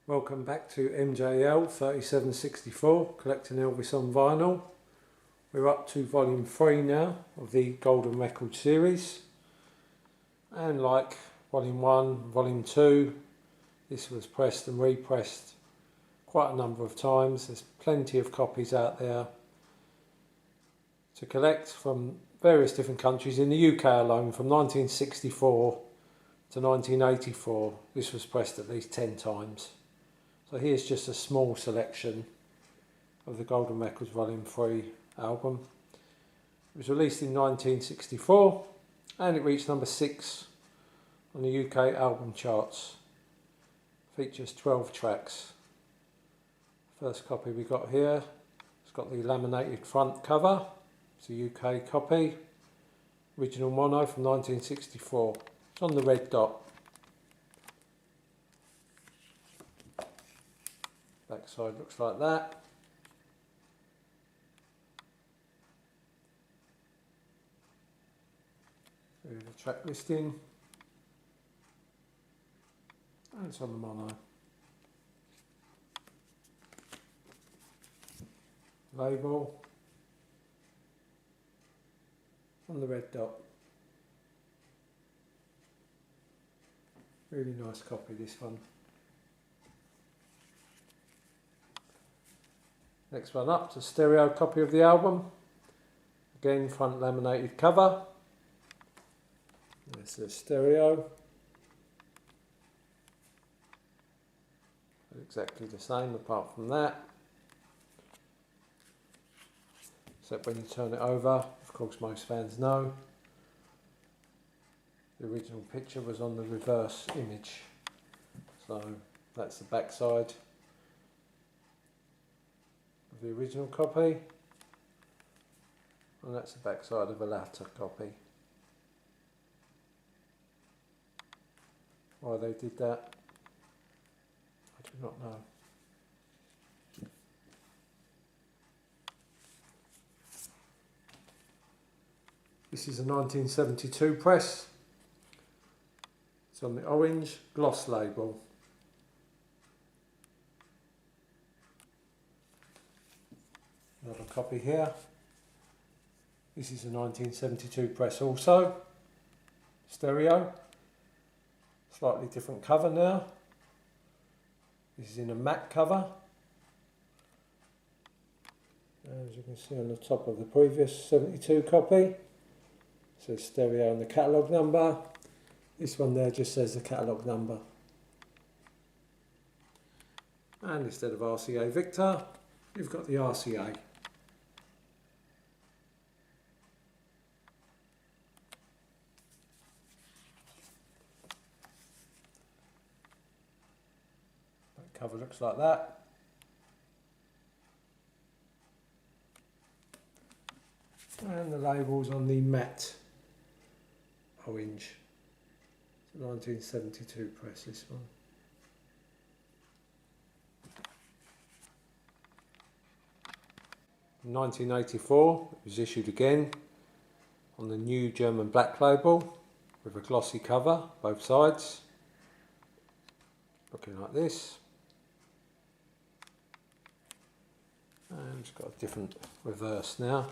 Welcome back to MJL 3764, collecting Elvis on vinyl. We're up to volume 3 now of the Golden Records series, and like volume 1, volume 2, this was pressed and repressed quite a number of times. There's plenty of copies out there to collect from various different countries. In the UK alone, from 1964 to 1984, this was pressed at least 10 times. So here's just a small selection of the Golden Records Volume 3 album. It was released in 1964 and it reached number 6 on the UK album charts. Features 12 tracks. First copy we got here, it's got the laminated front cover. It's a UK copy. Original mono from 1964. It's on the red dot. Back side looks like that. Here's the track listing. And it's on the mono. Label. On the red dot. Really nice copy, this one. Next one up, it's a stereo copy of the album. Again, front laminated cover. There's the stereo. Exactly the same apart from that. Except when you turn it over, of course most fans know, the original picture was on the reverse image. So that's the back side of the original copy, and that's the back side of a latter copy. Why they did that, I do not know. This is a 1972 press. It's on the orange gloss label. Another copy here. This is a 1972 press also. Stereo. Slightly different cover now. This is in a matte cover. As you can see on the top of the previous 72 copy, it says stereo and the catalogue number. This one there just says the catalogue number. And instead of RCA Victor, you've got the RCA. That cover looks like that. And the label's on the matte orange. 1972 press, this one. In 1984 it was issued again on the new German black label with a glossy cover, both sides, looking like this. And it's got a different reverse now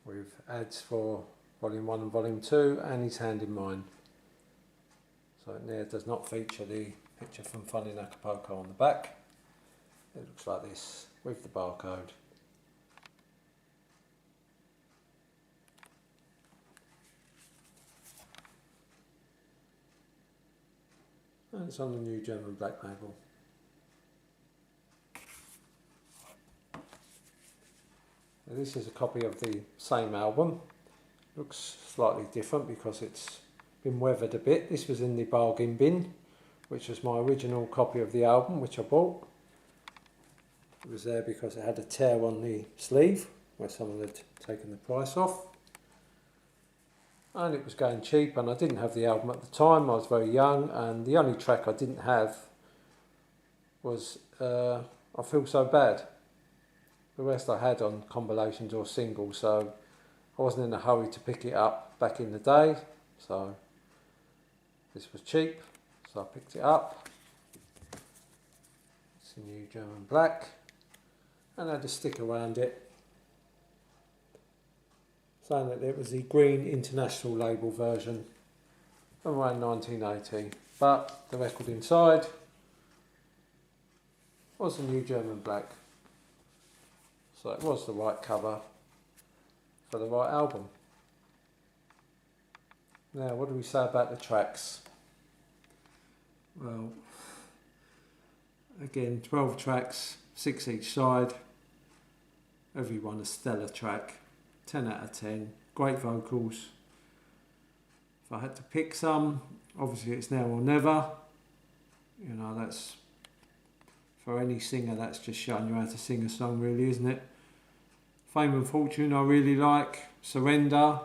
with ads for Volume 1 and Volume 2 and his hand in mine. So it there does not feature the picture from Funny in Acapulco on the back. It looks like this with the barcode. And it's on the new German black label. Now this is a copy of the same album. Looks slightly different because it's been weathered a bit. This was in the bargain bin, which was my original copy of the album, which I bought. It was there because it had a tear on the sleeve where someone had taken the price off. And it was going cheap, and I didn't have the album at the time. I was very young, and the only track I didn't have was I Feel So Bad. The rest I had on compilations or singles, so I wasn't in a hurry to pick it up back in the day, so this was cheap, so I picked it up. a new German black, and had a stick around it saying that it was the Green International label version from around 1980, but the record inside was a new German black, so it was the right cover for the right album. Now, what do we say about the tracks? Well, again, 12 tracks, 6 each side, every one a stellar track, 10 out of 10, great vocals. If I had to pick some, obviously it's Now or Never. You know, that's, for any singer, that's just showing you how to sing a song really, isn't it? Fame and Fortune I really like, Surrender,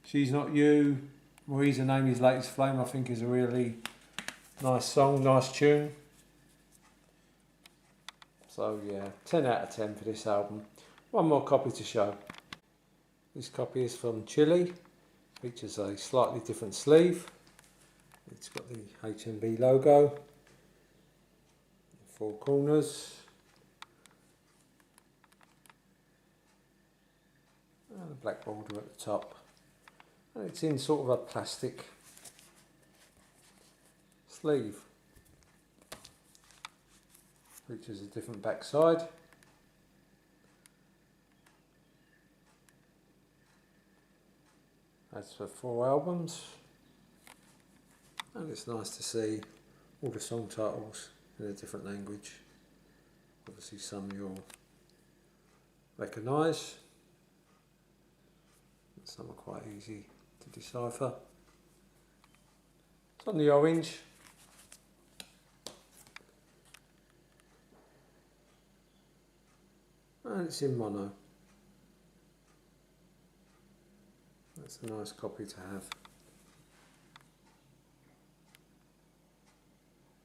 She's Not You, Marie's Her Name Is Latest Flame I think is a really nice song, nice tune. So yeah, 10 out of 10 for this album. One more copy to show. This copy is from Chile, features a slightly different sleeve. It's got the HMV logo, 4 corners, and a black border at the top. And it's in sort of a plastic sleeve. Features a different back side. That's for 4 albums, and it's nice to see all the song titles in a different language. Obviously some you'll recognise, some are quite easy to decipher. It's on the orange, and it's in mono. That's a nice copy to have.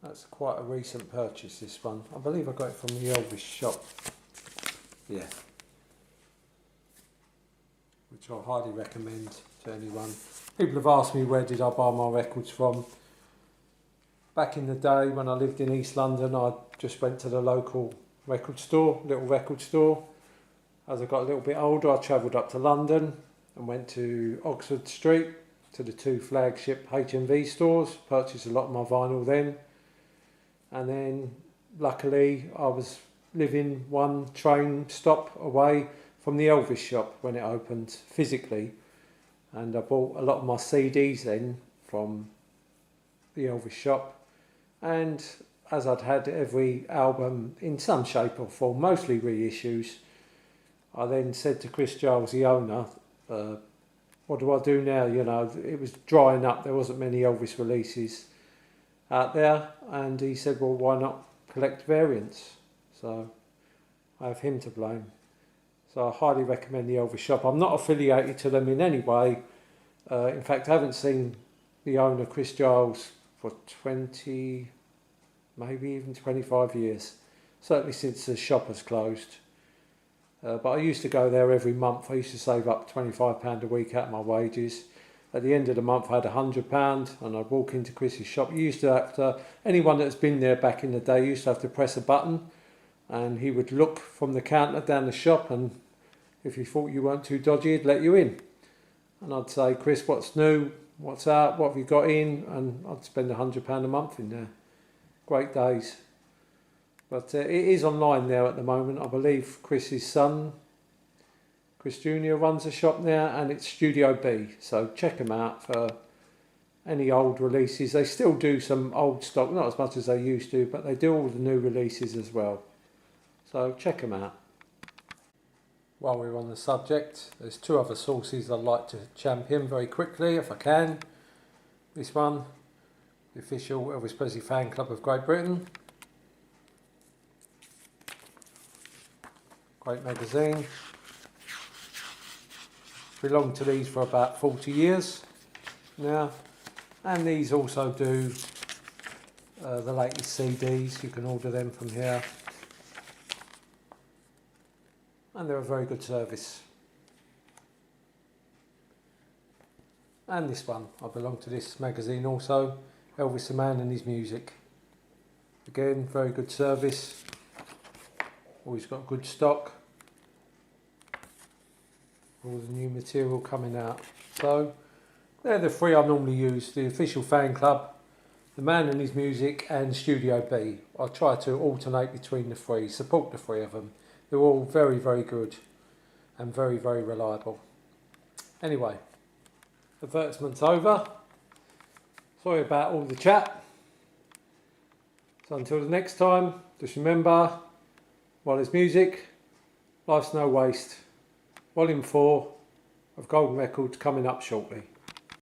That's quite a recent purchase, this one. I believe I got it from the Elvis shop. Yeah. Which I highly recommend to anyone. People have asked me where did I buy my records from. Back in the day when I lived in East London, I just went to the local record store, little record store. As I got a little bit older, I travelled up to London and went to Oxford Street to the 2 flagship HMV stores, purchased a lot of my vinyl then, and then luckily I was living 1 train stop away from the Elvis shop when it opened physically, and I bought a lot of my CDs then from the Elvis shop, and as I'd had every album in some shape or form, mostly reissues, I then said to Chris Giles, the owner, what do I do now? You know, it was drying up, there wasn't many Elvis releases out there, and he said, well, why not collect variants? So I have him to blame. So I highly recommend the Elvis shop. I'm not affiliated to them in any way. In fact, I haven't seen the owner, Chris Giles, for 20, maybe even 25 years. Certainly since the shop has closed. But I used to go there every month. I used to save up £25 a week out of my wages. At the end of the month I had £100, and I'd walk into Chris's shop. You used to have to, anyone that's been there back in the day used to have to press a button, and he would look from the counter down the shop, and if he thought you weren't too dodgy, he'd let you in. And I'd say, Chris, what's new? What's out? What have you got in? And I'd spend £100 a month in there. Great days. But it is online there at the moment. I believe Chris's son, Chris Jr. runs a shop now, and it's Studio B. So check them out for any old releases. They still do some old stock, not as much as they used to, but they do all the new releases as well. So check them out. While we're on the subject, there's 2 other sources I'd like to champion very quickly if I can. This one, the official Elvis Presley Fan Club of Great Britain. Great magazine. Belonged to these for about 40 years now. And these also do the latest CDs. You can order them from here. And they're a very good service. And this one, I belong to this magazine also, Elvis the Man and His Music. Again, very good service. Always got good stock. All the new material coming out. So they're the three I normally use: the official fan club, the man and his music, and Studio B. I try to alternate between the three, support the three of them. They're all very, very good and very, very reliable. Anyway, advertisement's over. Sorry about all the chat. So until the next time, just remember, while there's music, life's no waste. Volume 4 of Golden Records coming up shortly.